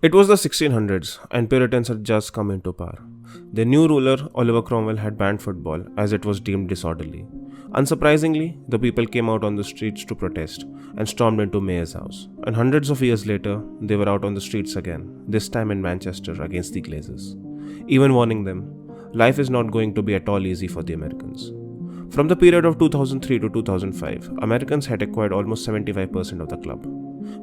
It was the 1600s, and Puritans had just come into power. Their new ruler, Oliver Cromwell, had banned football as it was deemed disorderly. Unsurprisingly, the people came out on the streets to protest and stormed into Mayor's house. And hundreds of years later, they were out on the streets again, this time in Manchester against the Glazers. Even warning them, life is not going to be at all easy for the Americans. From the period of 2003 to 2005, Americans had acquired almost 75% of the club.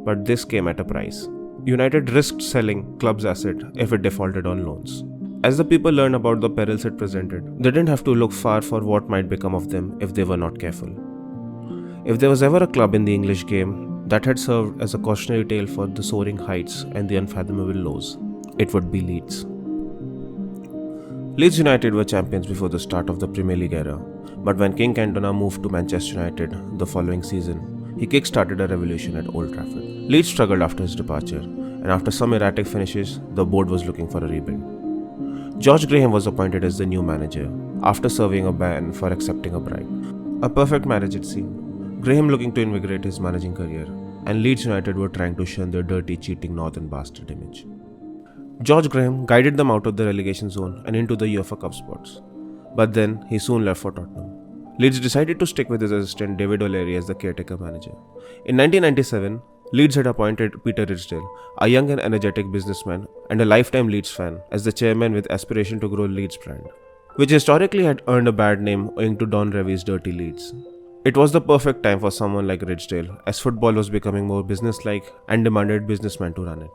But this came at a price. United risked selling club's asset if it defaulted on loans. As the people learned about the perils it presented, they didn't have to look far for what might become of them if they were not careful. If there was ever a club in the English game that had served as a cautionary tale for the soaring heights and the unfathomable lows, it would be Leeds. Leeds United were champions before the start of the Premier League era, but when King Cantona moved to Manchester United the following season, he kick-started a revolution at Old Trafford. Leeds struggled after his departure, and after some erratic finishes, the board was looking for a rebuild. George Graham was appointed as the new manager, after serving a ban for accepting a bribe. A perfect marriage it seemed. Graham looking to invigorate his managing career, and Leeds United were trying to shun their dirty, cheating northern bastard image. George Graham guided them out of the relegation zone and into the UEFA Cup spots. But then, he soon left for Tottenham. Leeds decided to stick with his assistant David O'Leary as the caretaker manager. In 1997, Leeds had appointed Peter Ridsdale, a young and energetic businessman and a lifetime Leeds fan, as the chairman with aspiration to grow Leeds brand, which historically had earned a bad name owing to Don Revie's dirty Leeds. It was the perfect time for someone like Ridsdale, as football was becoming more businesslike and demanded businessmen to run it.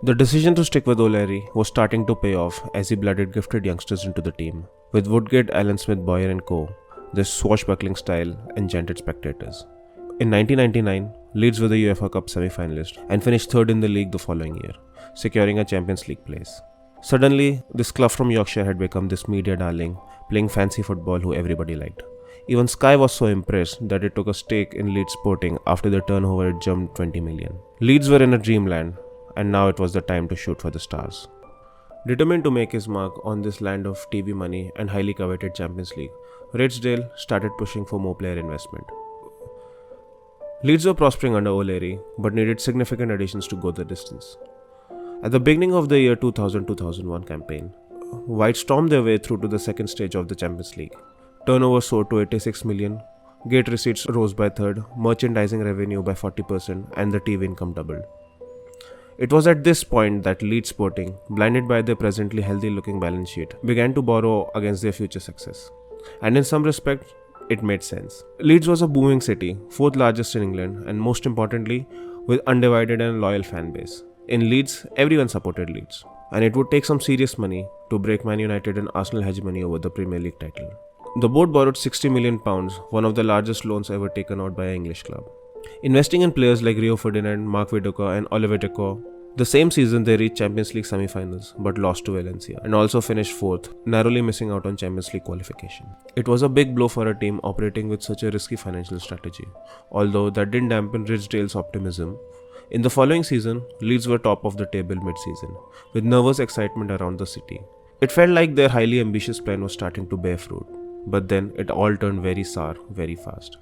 The decision to stick with O'Leary was starting to pay off as he blooded gifted youngsters into the team, with Woodgate, Alan Smith, Boyer and co., their swashbuckling style enchanted spectators. In 1999, Leeds were the UEFA Cup semi-finalist and finished third in the league the following year, securing a Champions League place. Suddenly, this club from Yorkshire had become this media darling, playing fancy football who everybody liked. Even Sky was so impressed that it took a stake in Leeds Sporting after their turnover had jumped 20 million. Leeds were in a dreamland, and now it was the time to shoot for the stars. Determined to make his mark on this land of TV money and highly coveted Champions League, Ridsdale started pushing for more player investment. Leeds were prospering under O'Leary, but needed significant additions to go the distance. At the beginning of the year 2000-2001 campaign, White stormed their way through to the second stage of the Champions League. Turnover soared to 86 million, gate receipts rose by a third, merchandising revenue by 40%, and the TV income doubled. It was at this point that Leeds Sporting, blinded by their presently healthy-looking balance sheet, began to borrow against their future success. And in some respects, it made sense. Leeds was a booming city, fourth largest in England, and most importantly, with undivided and loyal fan base. In Leeds, everyone supported Leeds, and it would take some serious money to break Man United and Arsenal hegemony over the Premier League title. The board borrowed £60 million, one of the largest loans ever taken out by an English club. Investing in players like Rio Ferdinand, Mark Viduka and Oliver Decor, the same season they reached Champions League semi-finals but lost to Valencia and also finished fourth, narrowly missing out on Champions League qualification. It was a big blow for a team operating with such a risky financial strategy, although that didn't dampen Ridsdale's optimism. In the following season, Leeds were top of the table mid-season, with nervous excitement around the city. It felt like their highly ambitious plan was starting to bear fruit, but then it all turned very sour very fast.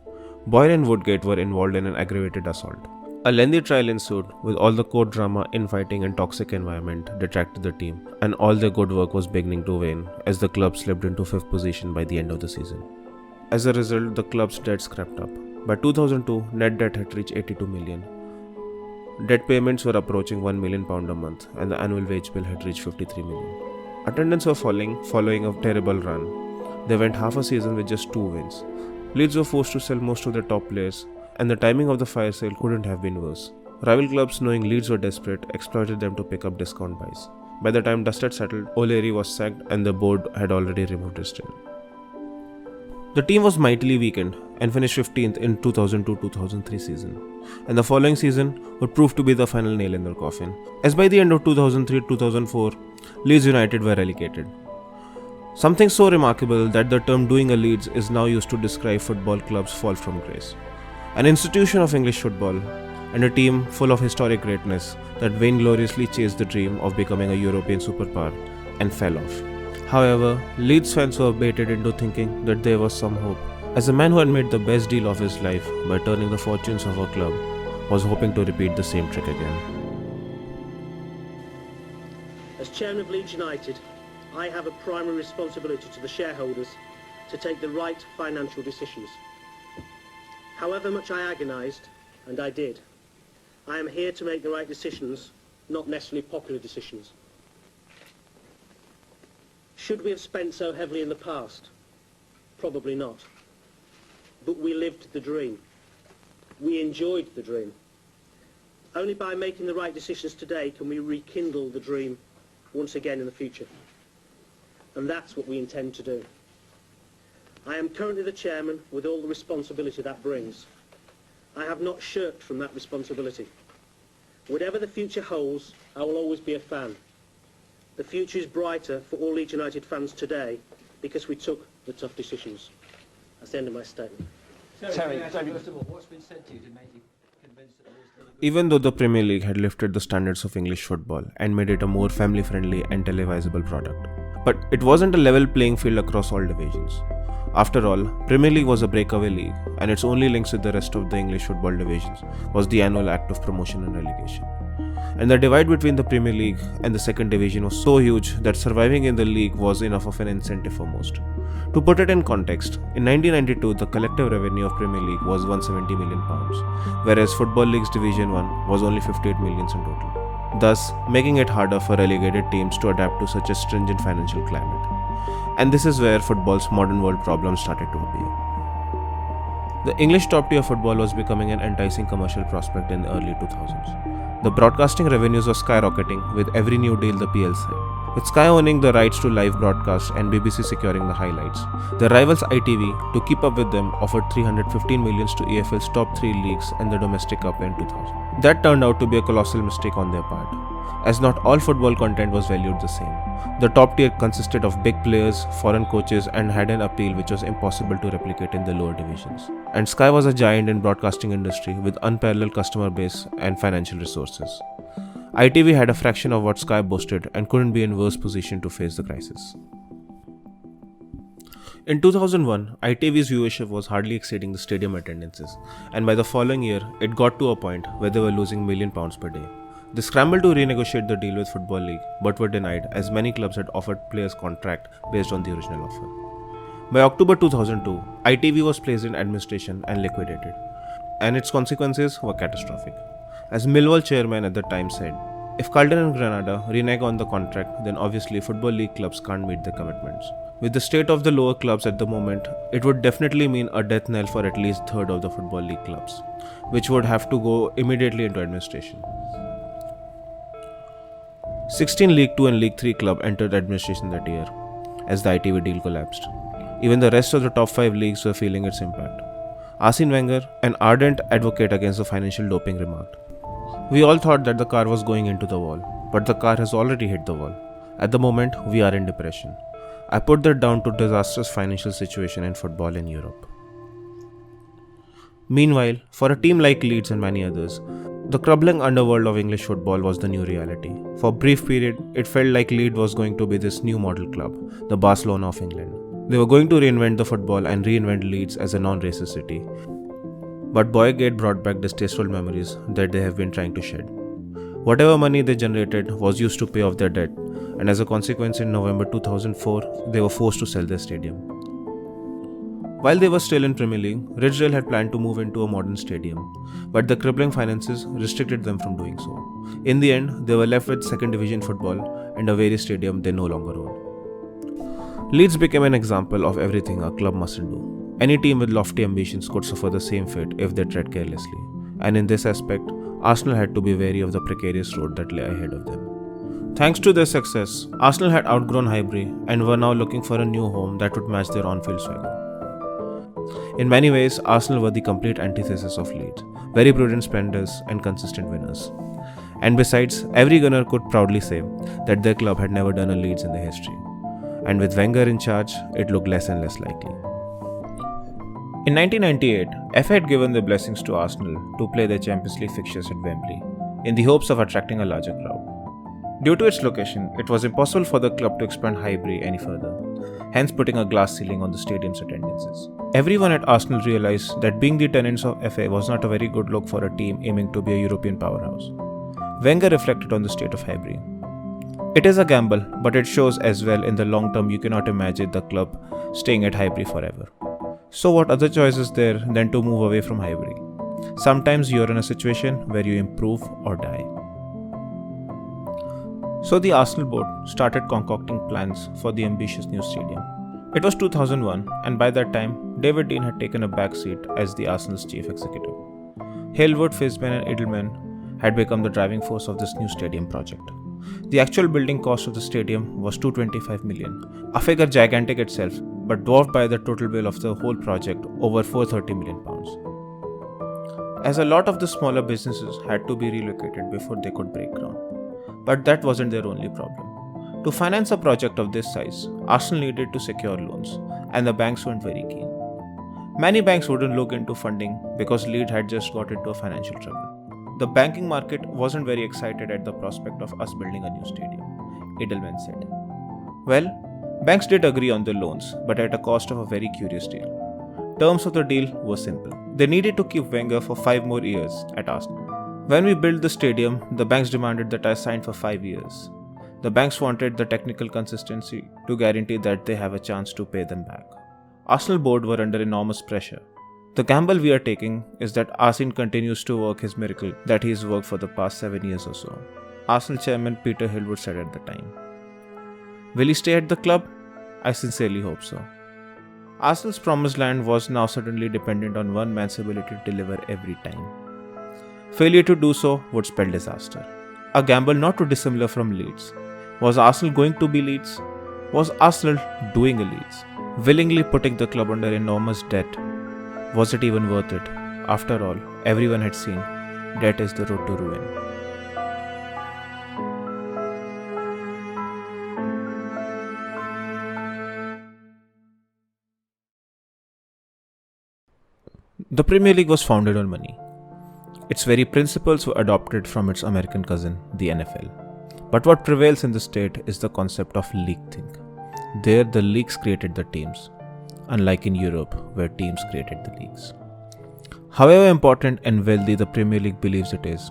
Boyer and Woodgate were involved in an aggravated assault. A lengthy trial ensued, with all the court drama, infighting and toxic environment detracted the team, and all their good work was beginning to wane as the club slipped into 5th position by the end of the season. As a result, the club's debts crept up. By 2002, net debt had reached 82 million. Debt payments were approaching £1 million a month, and the annual wage bill had reached 53 million. Attendance were falling following a terrible run. They went half a season with just 2 wins. Leeds were forced to sell most of their top players, and the timing of the fire sale couldn't have been worse. Rival clubs, knowing Leeds were desperate, exploited them to pick up discount buys. By the time dust had settled, O'Leary was sacked and the board had already removed Ridsdale. The team was mightily weakened and finished 15th in 2002-2003 season, and the following season would prove to be the final nail in their coffin, as by the end of 2003-2004, Leeds United were relegated. Something so remarkable that the term doing a Leeds is now used to describe football clubs' fall from grace. An institution of English football, and a team full of historic greatness that vaingloriously chased the dream of becoming a European superpower and fell off. However, Leeds fans were baited into thinking that there was some hope, as a man who had made the best deal of his life by turning the fortunes of a club was hoping to repeat the same trick again. As chairman of Leeds United, I have a primary responsibility to the shareholders to take the right financial decisions. However much I agonised, and I did, I am here to make the right decisions, not necessarily popular decisions. Should we have spent so heavily in the past? Probably not. But we lived the dream. We enjoyed the dream. Only by making the right decisions today can we rekindle the dream once again in the future. And that's what we intend to do. I am currently the chairman with all the responsibility that brings. I have not shirked from that responsibility. Whatever the future holds, I will always be a fan. The future is brighter for all Leeds United fans today because we took the tough decisions. That's the end of my statement. Terry, first of all, what's been said to you to make you convinced that there's still a good... Even though the Premier League had lifted the standards of English football and made it a more family-friendly and televisable product, but it wasn't a level playing field across all divisions. After all, Premier League was a breakaway league, and its only links with the rest of the English football divisions was the annual act of promotion and relegation. And the divide between the Premier League and the second division was so huge that surviving in the league was enough of an incentive for most. To put it in context, in 1992 the collective revenue of Premier League was £170 million, whereas Football League's Division 1 was only 58 million in total, thus making it harder for relegated teams to adapt to such a stringent financial climate. And this is where football's modern world problems started to appear. The English top-tier football was becoming an enticing commercial prospect in the early 2000s. The broadcasting revenues were skyrocketing with every new deal the PL signed. With Sky owning the rights to live broadcast and BBC securing the highlights, the rivals ITV, to keep up with them, offered $315 million to EFL's top 3 leagues and the domestic cup in 2000. That turned out to be a colossal mistake on their part, as not all football content was valued the same. The top tier consisted of big players, foreign coaches, and had an appeal which was impossible to replicate in the lower divisions. And Sky was a giant in broadcasting industry with unparalleled customer base and financial resources. ITV had a fraction of what Sky boasted and couldn't be in worse position to face the crisis. In 2001, ITV's viewership was hardly exceeding the stadium attendances, and by the following year, it got to a point where they were losing £1 million per day. They scrambled to renegotiate the deal with Football League, but were denied as many clubs had offered players contract based on the original offer. By October 2002, ITV was placed in administration and liquidated, and its consequences were catastrophic. As Millwall chairman at the time said, if Carlton and Granada renege on the contract, then obviously Football League clubs can't meet their commitments. With the state of the lower clubs at the moment, it would definitely mean a death knell for at least a third of the Football League clubs, which would have to go immediately into administration. 16 League 2 and League 3 clubs entered administration that year, as the ITV deal collapsed. Even the rest of the top 5 leagues were feeling its impact. Arsene Wenger, an ardent advocate against the financial doping, remarked, "We all thought that the car was going into the wall, but the car has already hit the wall. At the moment, we are in depression." I put that down to disastrous financial situation in football in Europe. Meanwhile, for a team like Leeds and many others, the crumbling underworld of English football was the new reality. For a brief period, it felt like Leeds was going to be this new model club, the Barcelona of England. They were going to reinvent the football and reinvent Leeds as a non-racist city. But Boygate brought back distasteful memories that they have been trying to shed. Whatever money they generated was used to pay off their debt, and as a consequence in November 2004, they were forced to sell their stadium. While they were still in Premier League, Ridgedale had planned to move into a modern stadium, but the crippling finances restricted them from doing so. In the end, they were left with second division football and a very stadium they no longer owned. Leeds became an example of everything a club mustn't do. Any team with lofty ambitions could suffer the same fate if they tread carelessly, and in this aspect, Arsenal had to be wary of the precarious road that lay ahead of them. Thanks to their success, Arsenal had outgrown Highbury and were now looking for a new home that would match their on-field swagger. In many ways, Arsenal were the complete antithesis of Leeds, very prudent spenders and consistent winners. And besides, every gunner could proudly say that their club had never done a Leeds in their history. And with Wenger in charge, it looked less and less likely. In 1998, FA had given their blessings to Arsenal to play their Champions League fixtures at Wembley, in the hopes of attracting a larger crowd. Due to its location, it was impossible for the club to expand Highbury any further, hence putting a glass ceiling on the stadium's attendances. Everyone at Arsenal realized that being the tenants of FA was not a very good look for a team aiming to be a European powerhouse. Wenger reflected on the state of Highbury. It is a gamble, but it shows as well in the long term you cannot imagine the club staying at Highbury forever. So what other choice is there than to move away from Highbury? Sometimes you are in a situation where you improve or die. So the Arsenal board started concocting plans for the ambitious new stadium. It was 2001, and by that time, David Dean had taken a back seat as the Arsenal's chief executive. Hailwood, Fisman and Edelman had become the driving force of this new stadium project. The actual building cost of the stadium was 225 million, a figure gigantic itself, but dwarfed by the total bill of the whole project, over 430 million pounds. As a lot of the smaller businesses had to be relocated before they could break ground. But that wasn't their only problem. To finance a project of this size, Arsenal needed to secure loans, and the banks weren't very keen. Many banks wouldn't look into funding because Leeds had just got into a financial trouble. The banking market wasn't very excited at the prospect of us building a new stadium, Edelman said. Well, banks did agree on the loans, but at a cost of a very curious deal. Terms of the deal were simple. They needed to keep Wenger for 5 more years at Arsenal. When we built the stadium, the banks demanded that I sign for 5 years. The banks wanted the technical consistency to guarantee that they have a chance to pay them back. Arsenal board were under enormous pressure. The gamble we are taking is that Arsene continues to work his miracle that he has worked for the past 7 years or so, Arsenal chairman Peter Hillwood said at the time. Will he stay at the club? I sincerely hope so. Arsenal's promised land was now suddenly dependent on one man's ability to deliver every time. Failure to do so would spell disaster. A gamble not too dissimilar from Leeds. Was Arsenal going to be Leeds? Was Arsenal doing a Leeds? Willingly putting the club under enormous debt? Was it even worth it? After all, everyone had seen debt is the road to ruin. The Premier League was founded on money. Its very principles were adopted from its American cousin, the NFL. But what prevails in the state is the concept of league think. There, the leagues created the teams, unlike in Europe, where teams created the leagues. However important and wealthy the Premier League believes it is,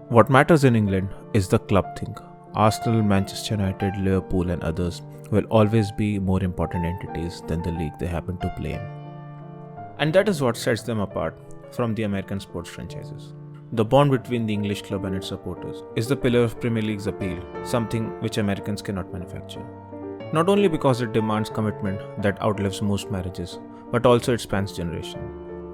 what matters in England is the club think. Arsenal, Manchester United, Liverpool and others will always be more important entities than the league they happen to play in. And that is what sets them apart from the American sports franchises. The bond between the English club and its supporters is the pillar of Premier League's appeal, something which Americans cannot manufacture. Not only because it demands commitment that outlives most marriages, but also it spans generation.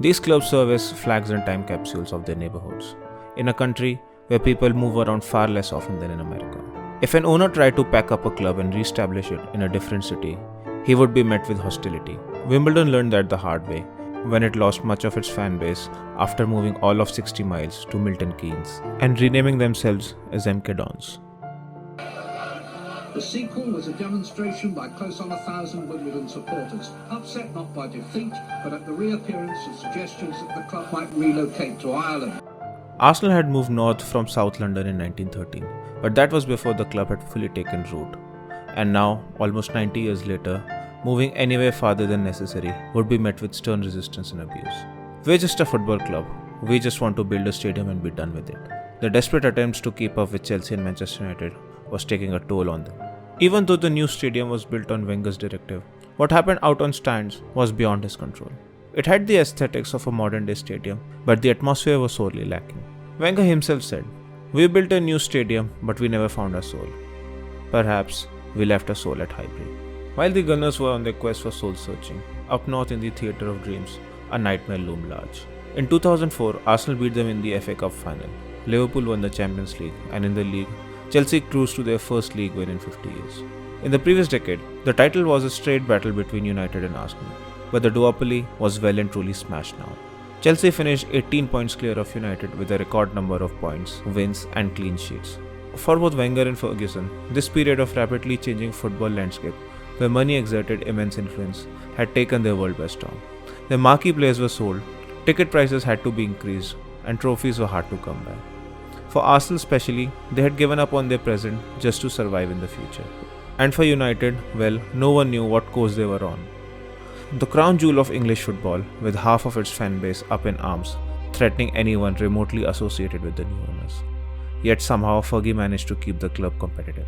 These clubs serve as flags and time capsules of their neighborhoods, in a country where people move around far less often than in America. If an owner tried to pack up a club and re-establish it in a different city, he would be met with hostility. Wimbledon learned that the hard way, when it lost much of its fan base after moving all of 60 miles to Milton Keynes and renaming themselves as MK Dons. The sequel was a demonstration by close on 1,000 Wimbledon supporters, upset not by defeat, but at the reappearance of suggestions that the club might relocate to Ireland. Arsenal had moved north from South London in 1913, but that was before the club had fully taken root. And now, almost 90 years later, moving anywhere farther than necessary would be met with stern resistance and abuse. We're just a football club. We just want to build a stadium and be done with it. The desperate attempts to keep up with Chelsea and Manchester United was taking a toll on them. Even though the new stadium was built on Wenger's directive, what happened out on stands was beyond his control. It had the aesthetics of a modern-day stadium, but the atmosphere was sorely lacking. Wenger himself said, "We built a new stadium, but we never found our soul. Perhaps we left our soul at Highbury." While the Gunners were on their quest for soul-searching, up north in the Theatre of Dreams, a nightmare loomed large. In 2004, Arsenal beat them in the FA Cup final. Liverpool won the Champions League, and in the league, Chelsea cruised to their first league win in 50 years. In the previous decade, the title was a straight battle between United and Arsenal, but the duopoly was well and truly smashed now. Chelsea finished 18 points clear of United with a record number of points, wins and clean sheets. For both Wenger and Ferguson, this period of rapidly changing football landscape, where money exerted immense influence, had taken their world by storm. Their marquee players were sold, ticket prices had to be increased, and trophies were hard to come by. For Arsenal especially, they had given up on their present just to survive in the future. And for United, well, no one knew what course they were on. The crown jewel of English football, with half of its fan base up in arms, threatening anyone remotely associated with the new owners. Yet somehow Fergie managed to keep the club competitive.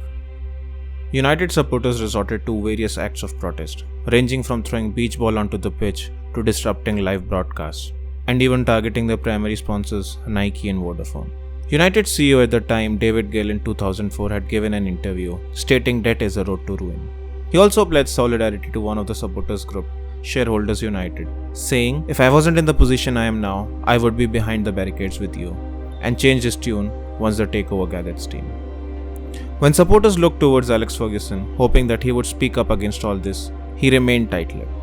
United supporters resorted to various acts of protest, ranging from throwing beach ball onto the pitch to disrupting live broadcasts, and even targeting their primary sponsors Nike and Vodafone. United CEO at the time, David Gill, in 2004 had given an interview stating debt is a road to ruin. He also pledged solidarity to one of the supporters group, Shareholders United, saying, "If I wasn't in the position I am now, I would be behind the barricades with you," and changed his tune once the takeover gathered steam. When supporters looked towards Alex Ferguson, hoping that he would speak up against all this, he remained tight-lipped.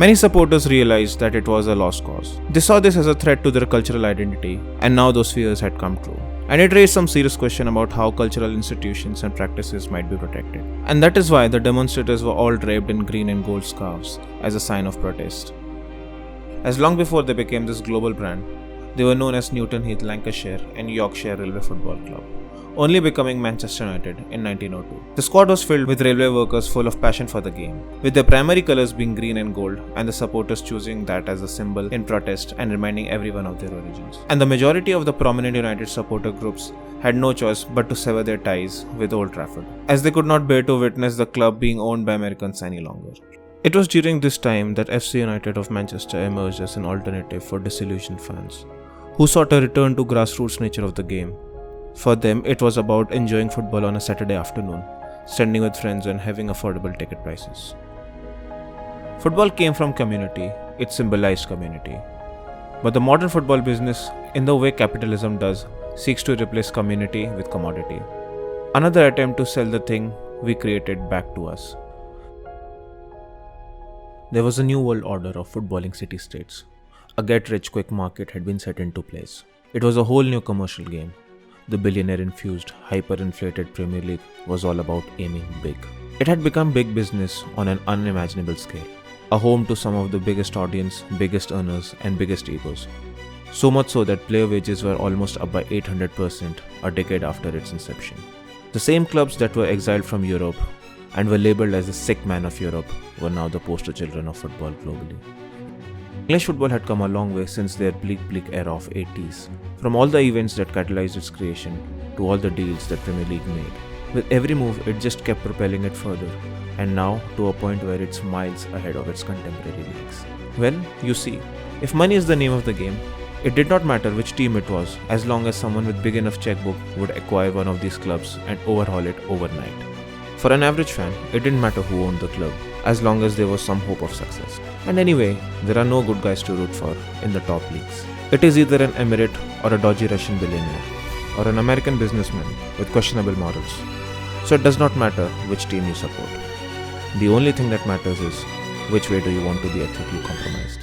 Many supporters realized that it was a lost cause. They saw this as a threat to their cultural identity, and now those fears had come true. And it raised some serious question about how cultural institutions and practices might be protected. And that is why the demonstrators were all draped in green and gold scarves as a sign of protest. As long before they became this global brand, they were known as Newton Heath Lancashire and Yorkshire Railway Football Club, only becoming Manchester United in 1902. The squad was filled with railway workers full of passion for the game, with their primary colours being green and gold, and the supporters choosing that as a symbol in protest and reminding everyone of their origins. And the majority of the prominent United supporter groups had no choice but to sever their ties with Old Trafford, as they could not bear to witness the club being owned by Americans any longer. It was during this time that FC United of Manchester emerged as an alternative for disillusioned fans, who sought a return to grassroots nature of the game. For them, it was about enjoying football on a Saturday afternoon, standing with friends and having affordable ticket prices. Football came from community, it symbolized community. But the modern football business, in the way capitalism does, seeks to replace community with commodity. Another attempt to sell the thing we created back to us. There was a new world order of footballing city-states. A get-rich-quick market had been set into place. It was a whole new commercial game. The billionaire-infused, hyper-inflated Premier League was all about aiming big. It had become big business on an unimaginable scale, a home to some of the biggest audience, biggest earners, and biggest egos. So much so that player wages were almost up by 800% a decade after its inception. The same clubs that were exiled from Europe and were labelled as the sick man of Europe were now the poster children of football globally. English football had come a long way since their bleak era of 80s, from all the events that catalyzed its creation to all the deals that Premier League made. With every move, it just kept propelling it further, and now to a point where it's miles ahead of its contemporary leagues. Well, you see, if money is the name of the game, it did not matter which team it was, as long as someone with big enough checkbook would acquire one of these clubs and overhaul it overnight. For an average fan, it didn't matter who owned the club, as long as there was some hope of success. And anyway, there are no good guys to root for in the top leagues. It is either an emirate or a dodgy Russian billionaire, or an American businessman with questionable morals. So it does not matter which team you support. The only thing that matters is which way do you want to be ethically compromised.